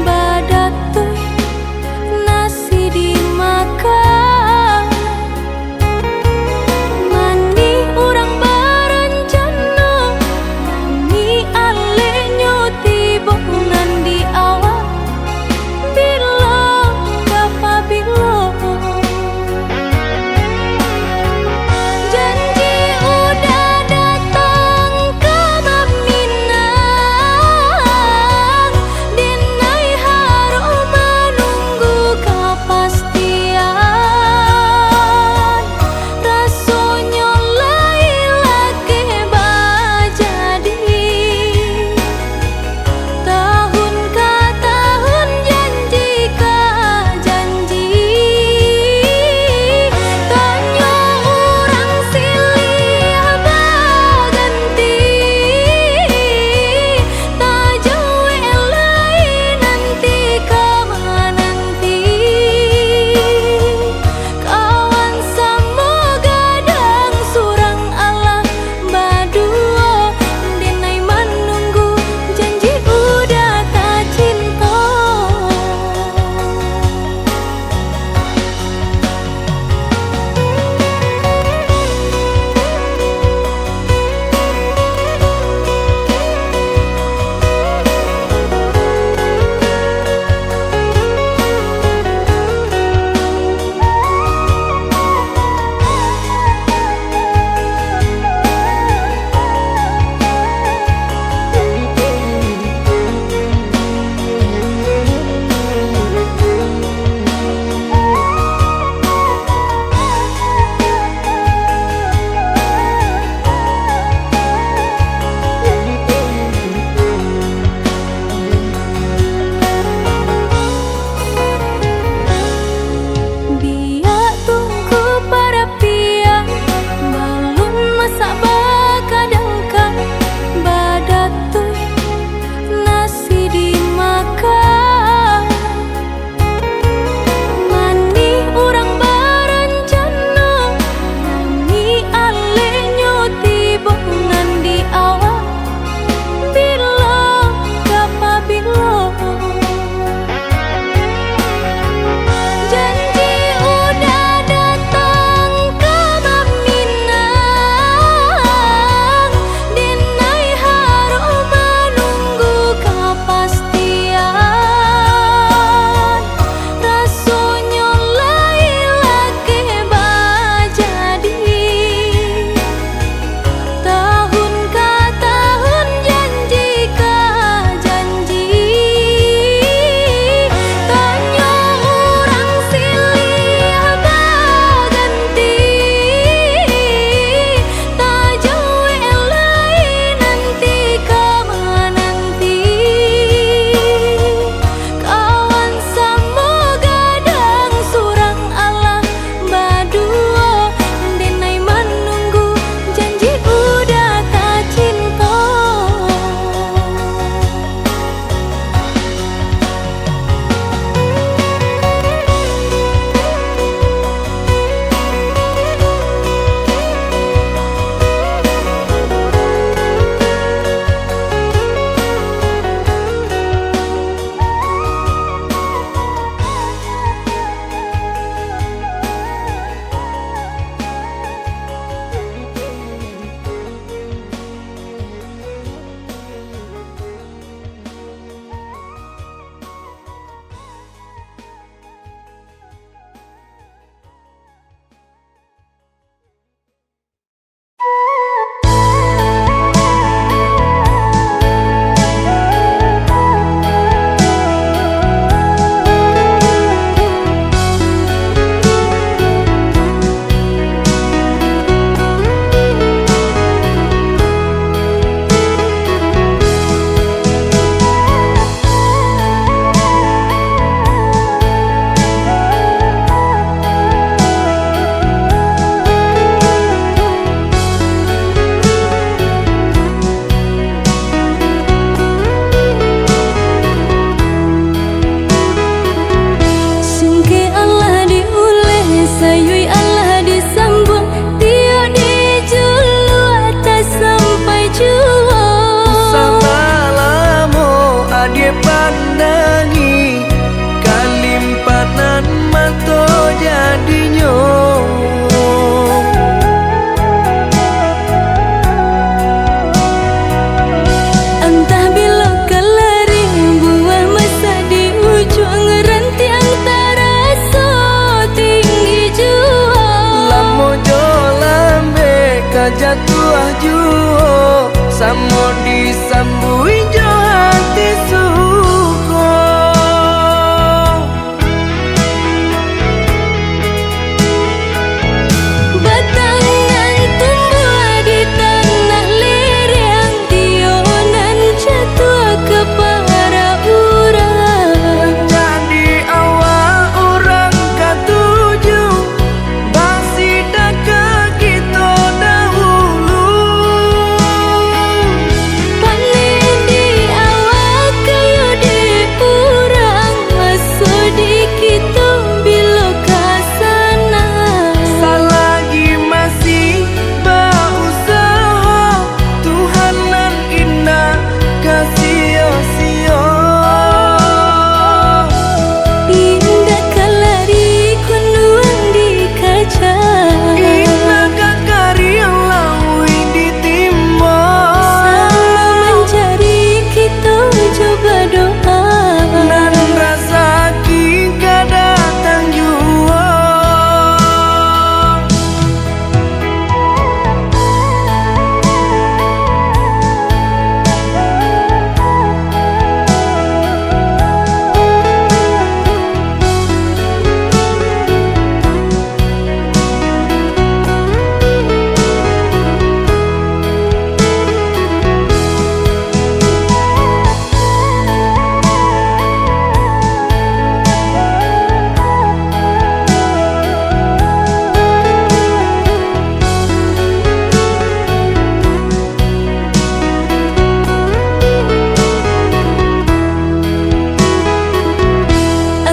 Badan disambui jo hati suko. Batangan tumbuh di tanah lereng, tionan jatuh ke para urang. Jadi awal orang katuju basida ke kita dahulu. Panen di awal kayu di urang, masuk di kita bila kasana. Selagi masih berusaha, Tuhan nan indah kasih-sia. Indah kalari kunduan di kaca, Indah kakari lawi ditimba. sama mencari kita coba doa. Nan rasa ki datang jua.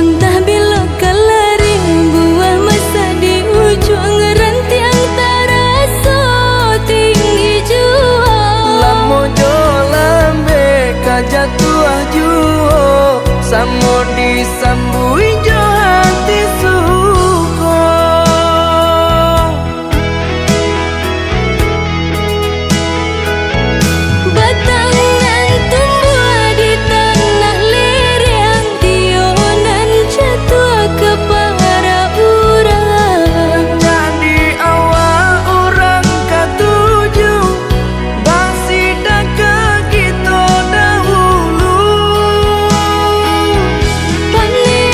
Entah bila kelari buah masa di ujung rantiang terasa tinggi jua. Lamo jo lambe kajatuh juo, samo disambui jo hati suko. Batangan tumbuh di tanah lereng, tionan jatuh ke para urang. Jadi awal orang katuju basida ke kita dahulu. Panen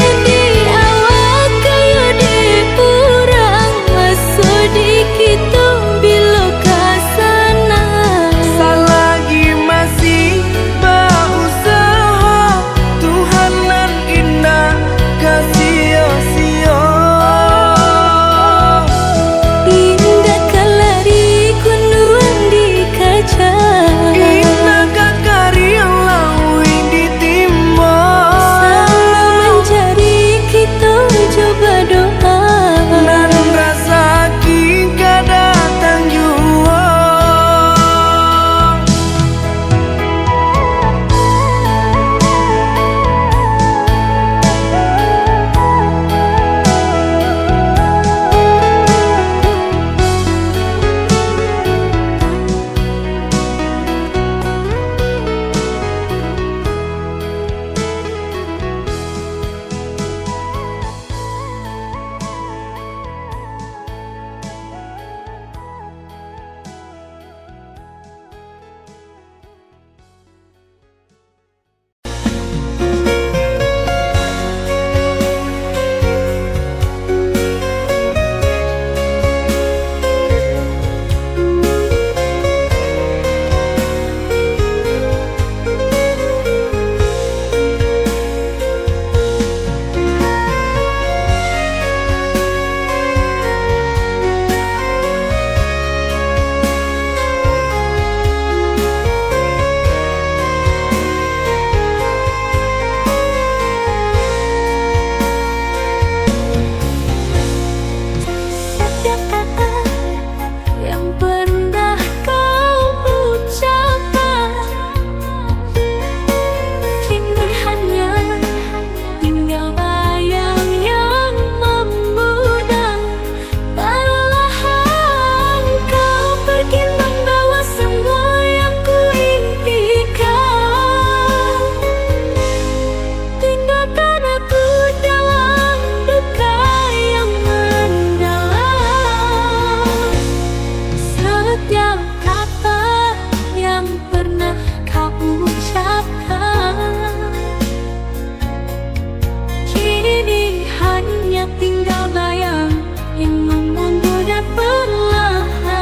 tinggal bayang yang membunuh perlahan.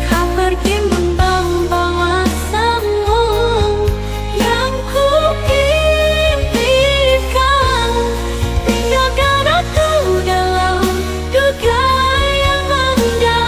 Kau pergi membawa semua yang kuimpikan, tinggalkan aku dalam duka yang mendalam.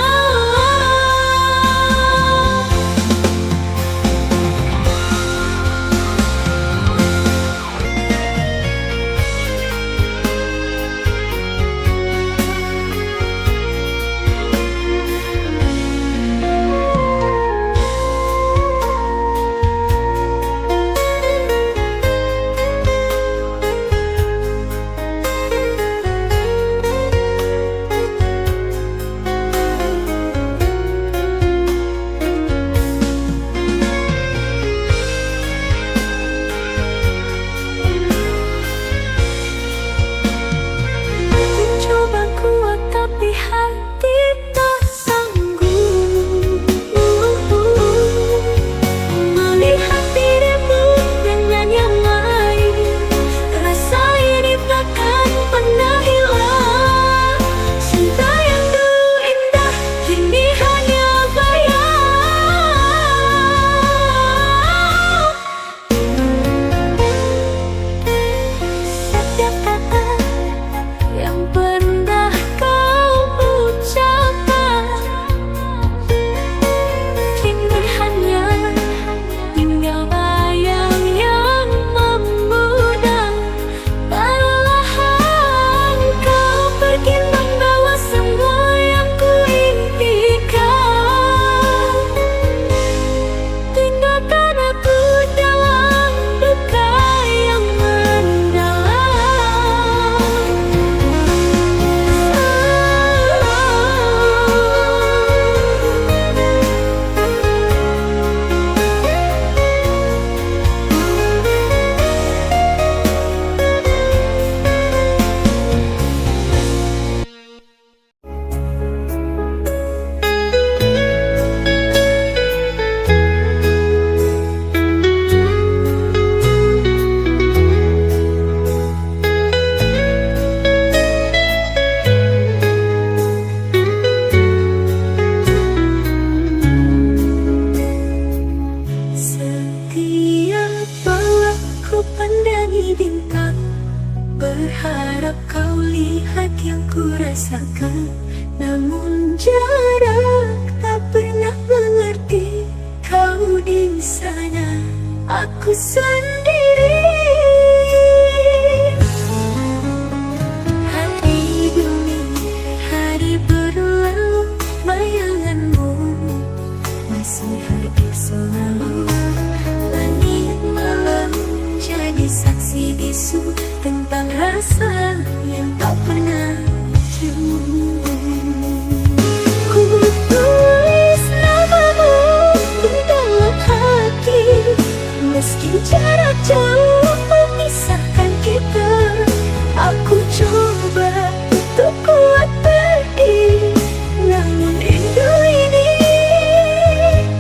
Coba kuat tapi hati tak sanggup melihat dirimu dengan yang lain. Rasa ini takkan pernah hilang. Cinta yang dulu indah kini hanya bayang. Setiap kata yang pernah kau ucapkan kini hanya tinggal bayang yang memudar. Perlahan kau pergi membawa semua yang kuimpikan, tinggalkan aku dalam duka yang mendalam. Setiap malam ku pandangi bintang, berharap kau lihat yang ku rasakan. Namun jarak tak pernah mengerti. Kau di sana, aku sendiri. Hari demi hari berlalu, bayanganmu masih hadir selalu. Langit malam jadi saksi bisu tentang rasa yang tak pernah jemu. Ku tulis namamu di dalam hati, meski jarak jauh memisahkan kita. Aku coba untuk kuat pergi, namun rindu ini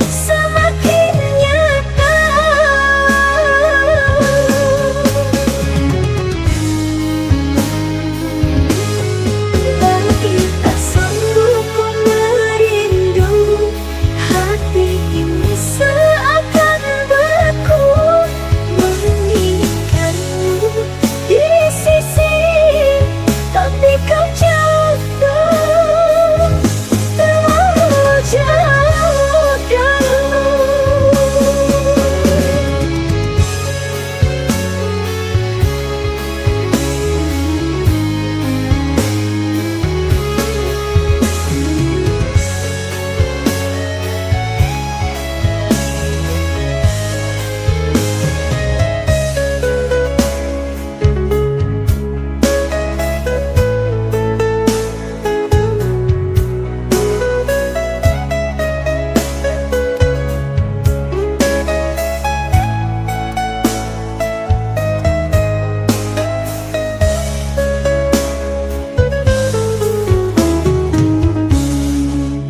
semakin nyata. Lagi tak sanggup ku merindu, hati ini seakan beku menginginkanmu di sisi, tapi kau jauh, terlalu jauh jauh.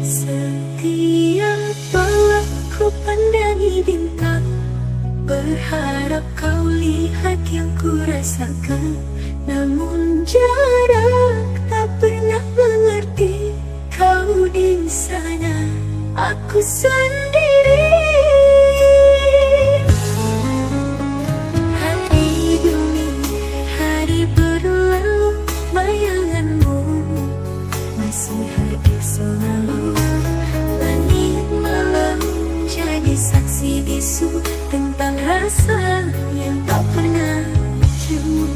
Setiap malam ku pandangi bintang, berharap kau lihat yang ku rasakan. namun jarak tak pernah mengerti. Kau di sana, aku sendiri. Hari demi hari berlalu, bayanganmu masih hadir selalu. Langit malam jadi saksi bisu tentang rasa yang tak pernah jemu.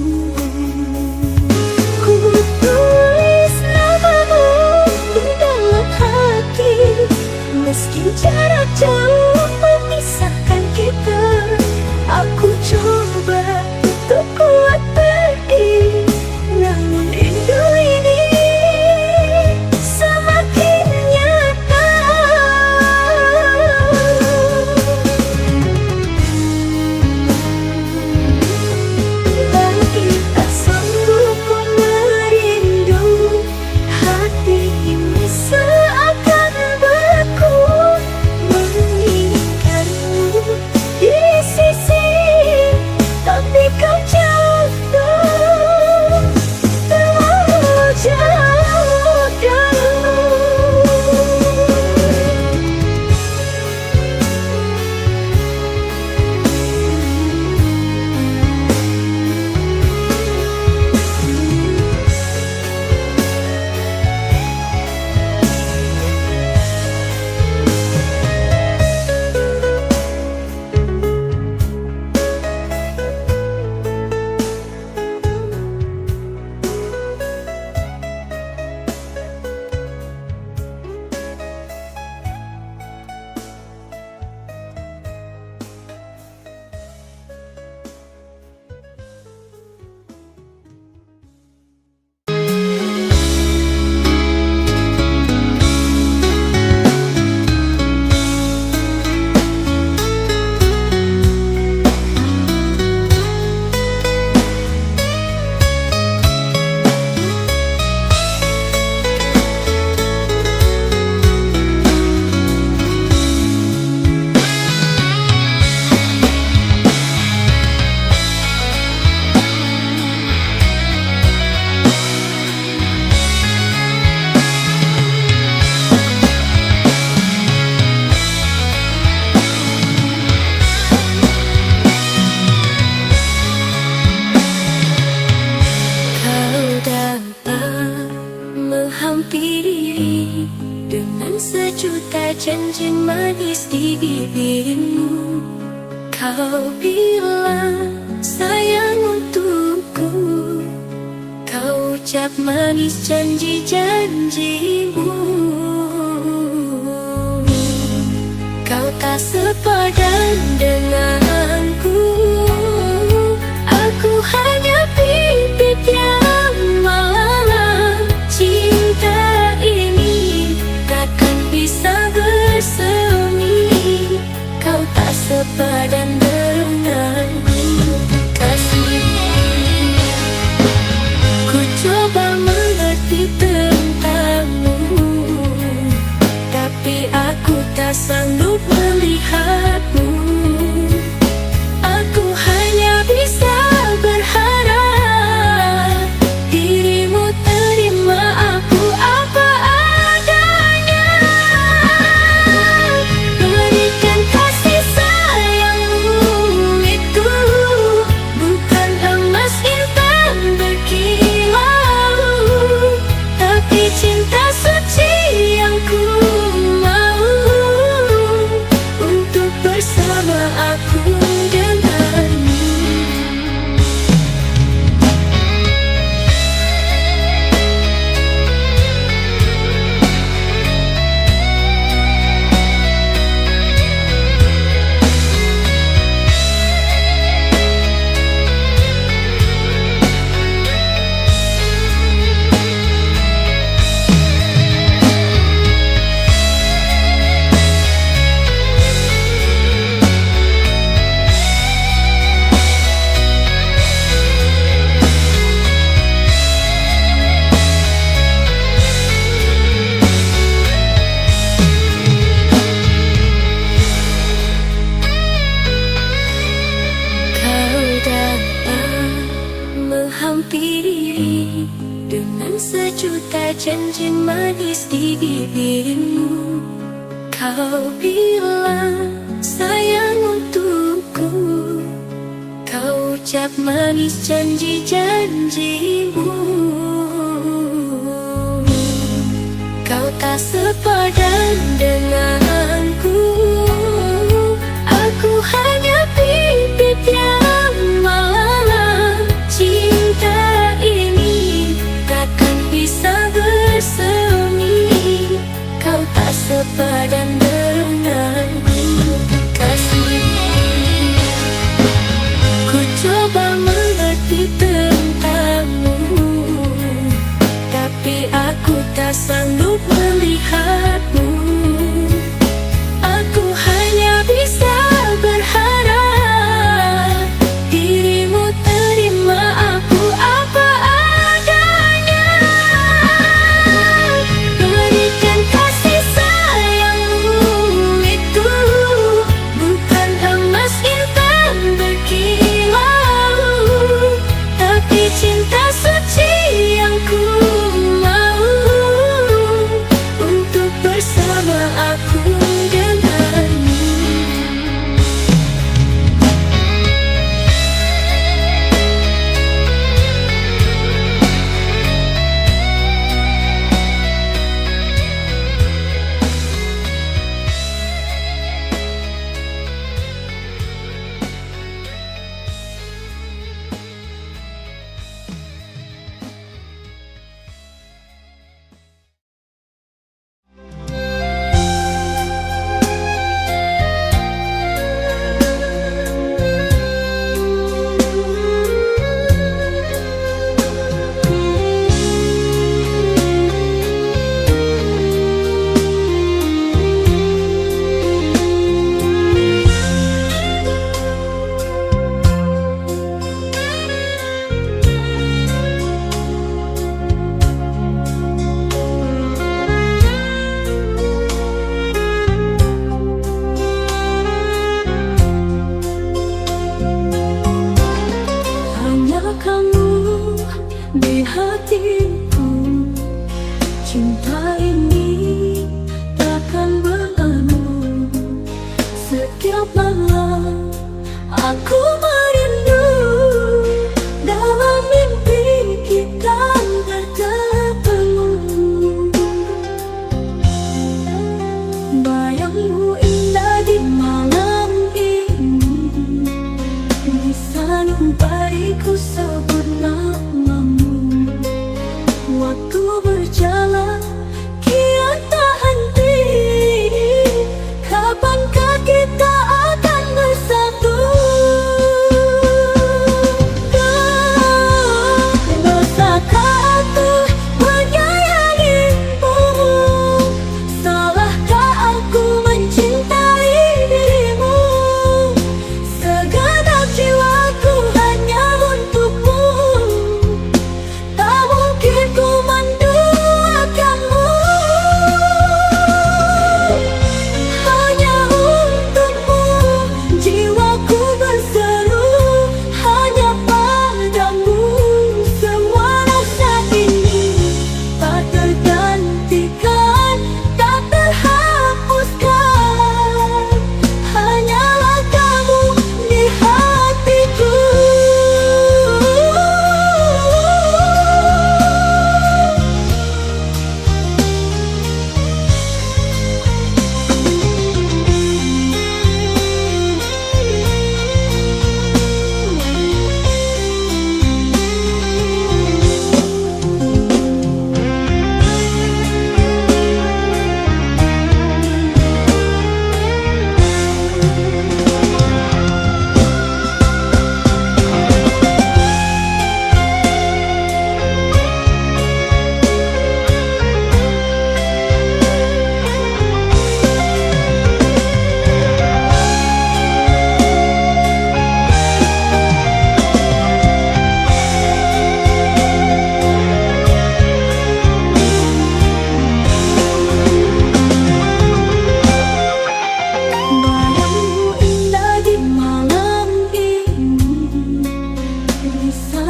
Ku tulis namamu di dalam hati, meski jarak jauh memisahkan kita. Aku coba untuk kuat berdiri, namun rindu ini semakin nyata. Lagi tak sanggup ku merindu, hati ini seakan beku menginginkanmu di sisi, tapi kau jauh, terlalu jauh dahulu. Menghampiri dengan sejuta janji manis di bibirmu. Kau bilang sayang untukku, kau ucap manis janji-janjimu. Kau tak sepadan denganku, aku hanya bibit yang malang. Cinta ini takkan bisa bersemi, kau tak sepadan denganku. Kasih, ku coba mengerti tentangmu, tapi aku tak sanggup melihatmu. Aku hanya bisa berharap dirimu terima aku apa adanya. Berikan kasih sayangmu menghampiri dengan sejuta janji manis di bibirmu. Kau bilang sayang untukku, kau ucap manis janji-janjimu. Kau tak sepadan denganku, aku hanya bibit yang malang. Cinta ini takkan bisa bersemi, kau tak sepadan denganku. Kasih, ku coba mengerti tentangmu, tapi aku tak sanggup melihatmu.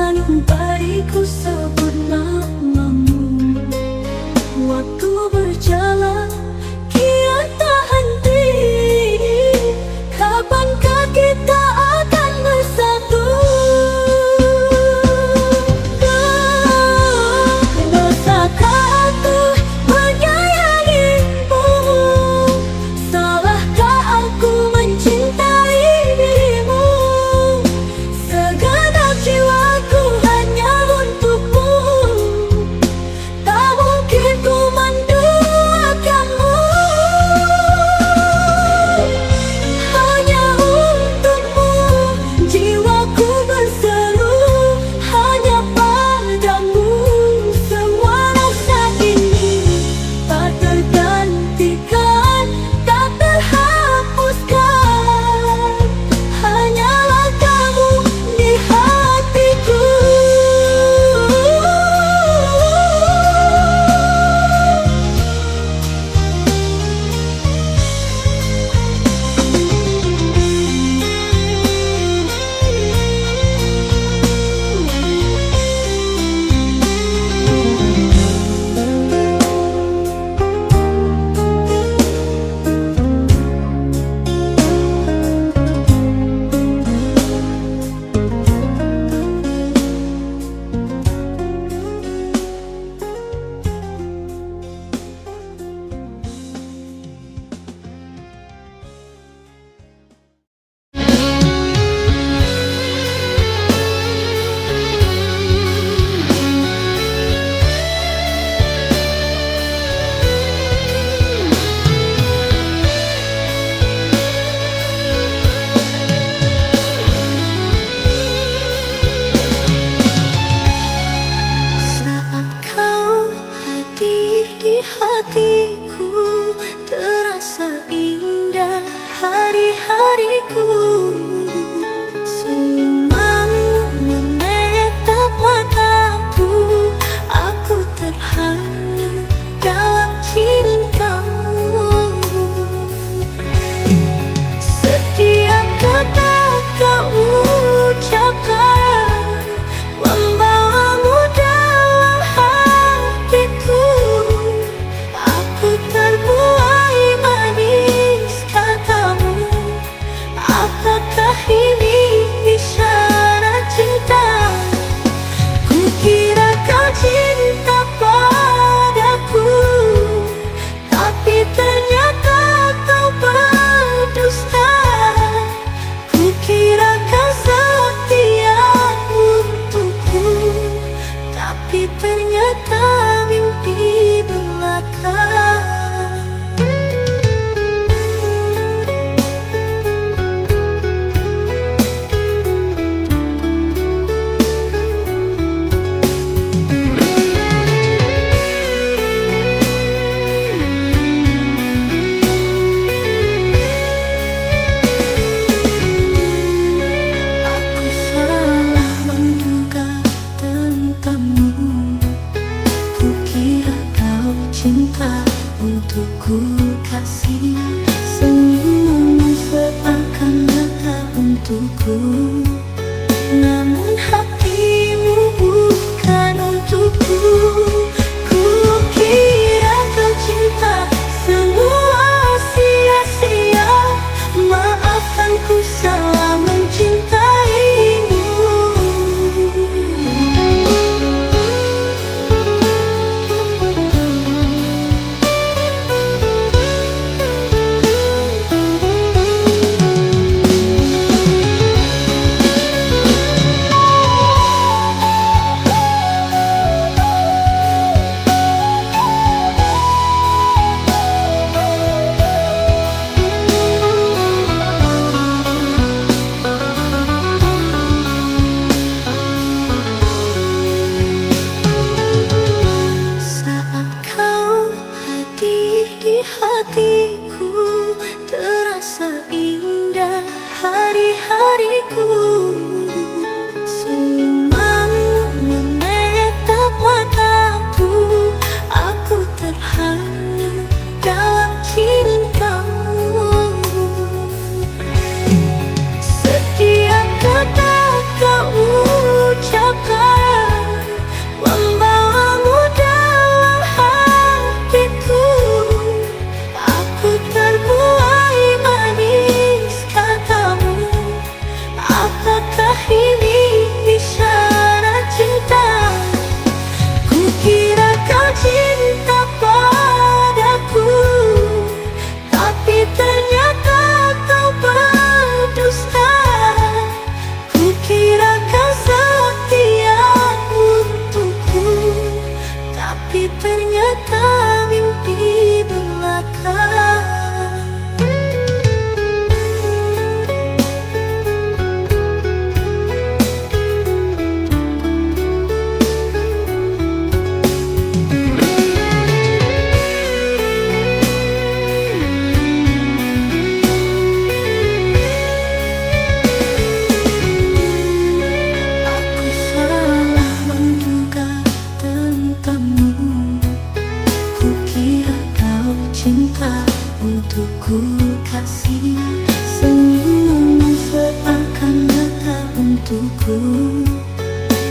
Dengan baik ku sebut namamu. Waktu berjalan kian tak henti. Kapankah kita akan bersatu? Dosakah aku menyayangimu? Salahkah aku mencintai dirimu? Segenap jiwaku hanya untukmu. Tak mungkin ku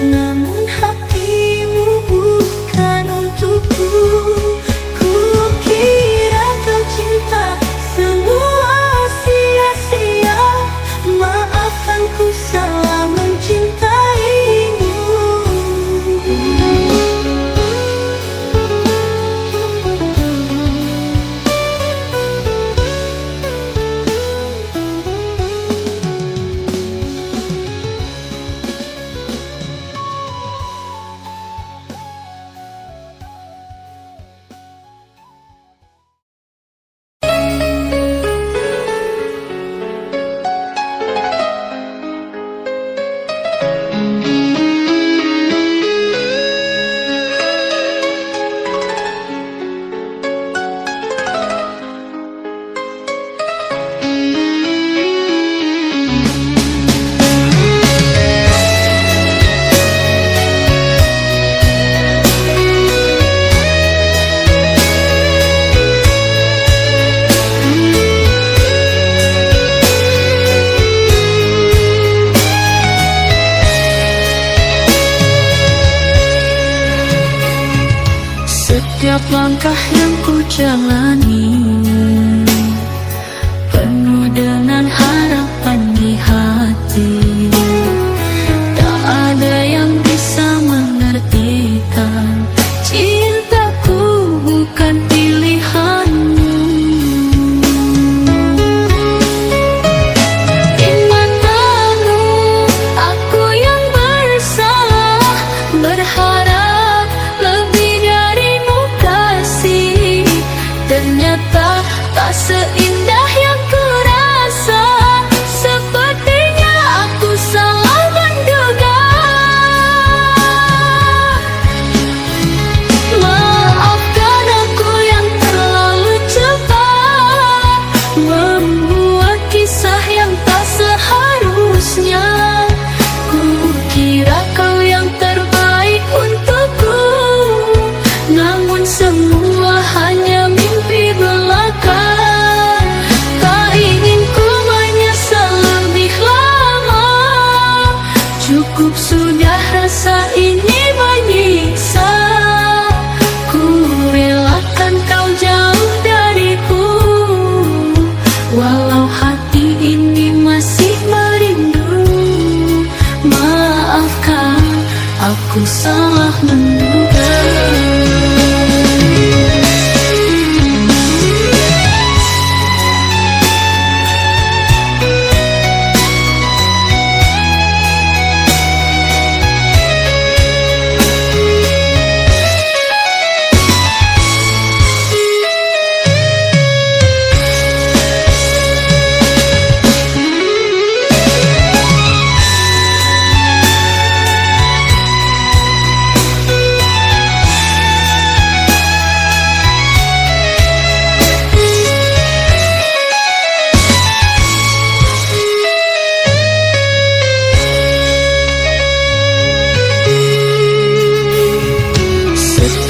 namun hatimu bukan untukku. Ku kira kau cinta, semua sia-sia. Maafkan ku salah mencintaimu. Setiap langkah yang ku jalani penuh dengan harapan di hati. Tak ada yang bisa mengertikan cintaku bukan pilihanmu. Di matamu aku yang bersalah, berharap lebih darimu kasih. Ternyata tak seindah yang kurasa. Sepertinya aku salah menduga. Maafkan aku yang terlalu cepat membuat kisah yang tak seharusnya. Ku kira kau yang terbaik untukku, namun semua hanya mimpi belaka. Tak ingin ku menyesal lebih lama. Cukup sudah rasa ini menyiksa. Ku relakan kau jauh dariku, walau hati ini masih merindu. Maafkan aku salah menduga.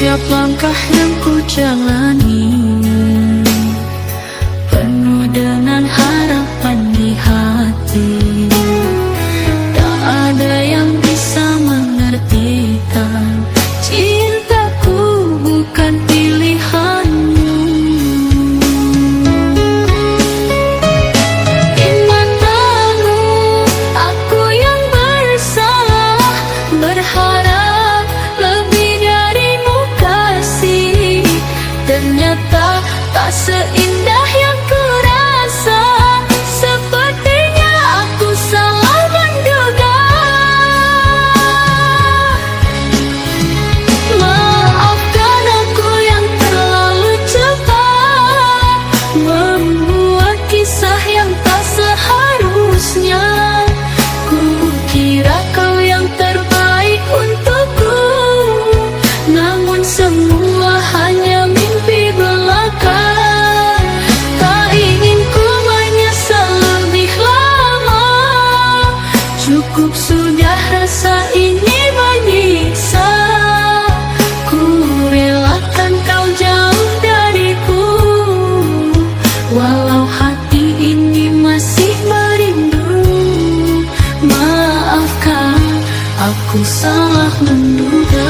Setiap langkah yang ku jalani penuh dengan harapan di hati. Tak ada yang bisa mengertikan cintaku bukan pilihanmu. Di matamu aku yang bersalah, berharap lebih darimu kasih. Ternyata tak seindah yang kurasa. Sepertinya aku salah menduga. Maafkan aku yang terlalu cepat membuat kisah yang tak seharusnya. Ku kira kau yang terbaik untukku, namun semua hanya mimpi belaka. Aku salah menduga.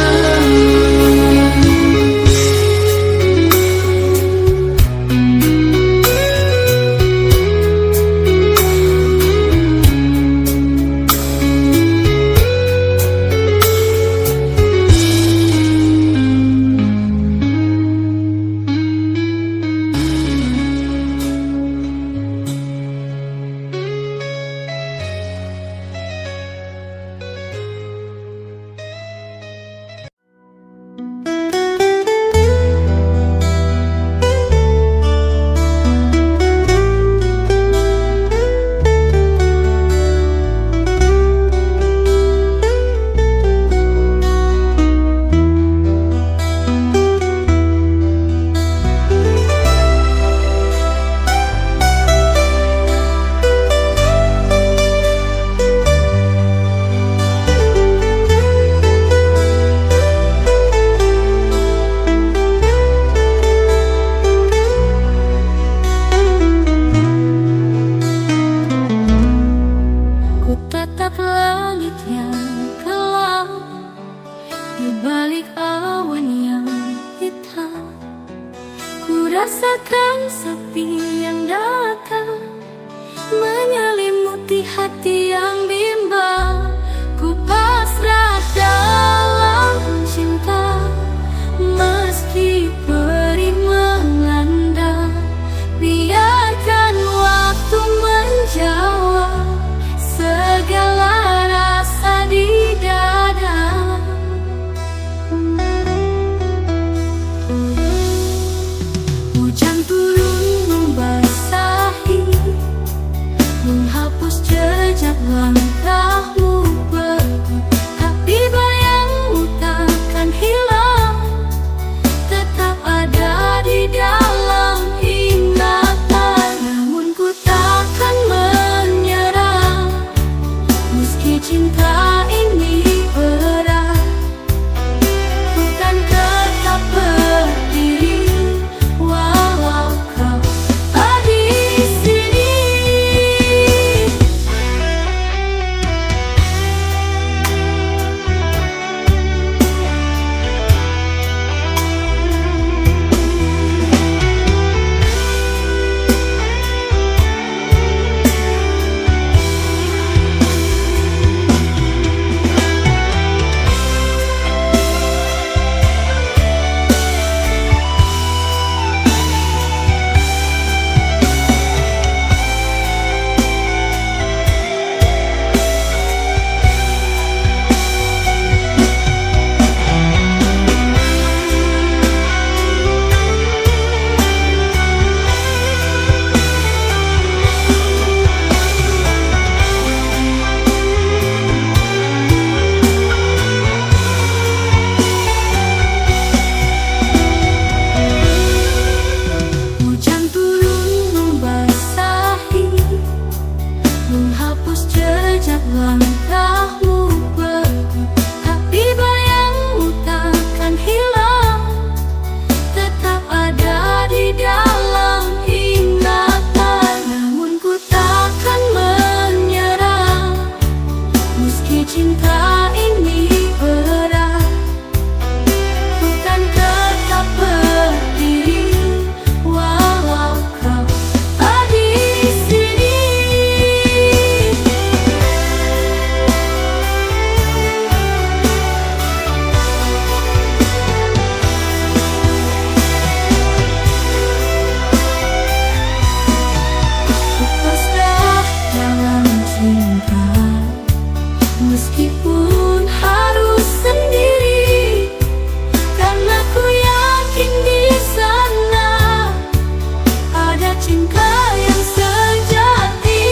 Tatap langit yang gelap, di balik awan yang hitam, ku rasakan sepi yang datang, menyelimuti hati yang bimbang. Ku pasrah dalam cinta, meski perih melanda. Biarkan waktu menjawab segala rasa di dada. Hujan turun membasahi, menghapus jejak langkahmu berikut. Tapi bayangmu takkan hilang, tetap ada di dalam ingatan. Namun ku takkan menyerah, meski cinta ini berat. Ku kan tetap berdiri walau kau ada di sini. Hujan turun membasahi, menghapus jejak langkahmu berikut. Tapi bayangmu takkan hilang, tetap ada di dalam ingatan. Namun ku takkan menyerah, meski cinta ini berat. Ku kan tetap berdiri walau kau ada di sini. Ku pasrah dalam cinta, meskipun harus sendiri, karena ku yakin di sana ada cinta yang sejati.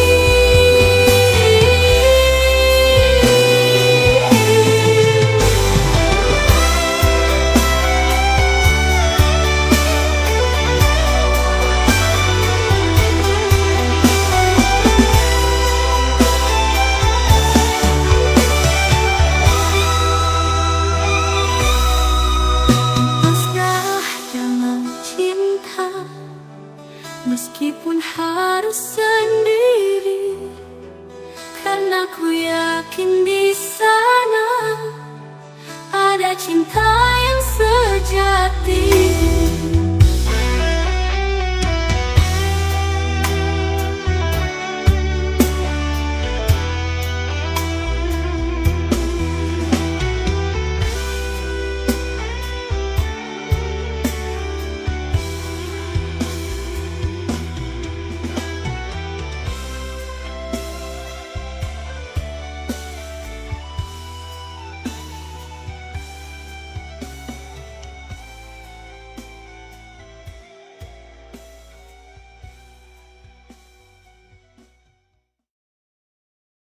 Pasrah dalam cinta, meskipun harus sendiri, karena ku yakin di sana cinta yang sejati.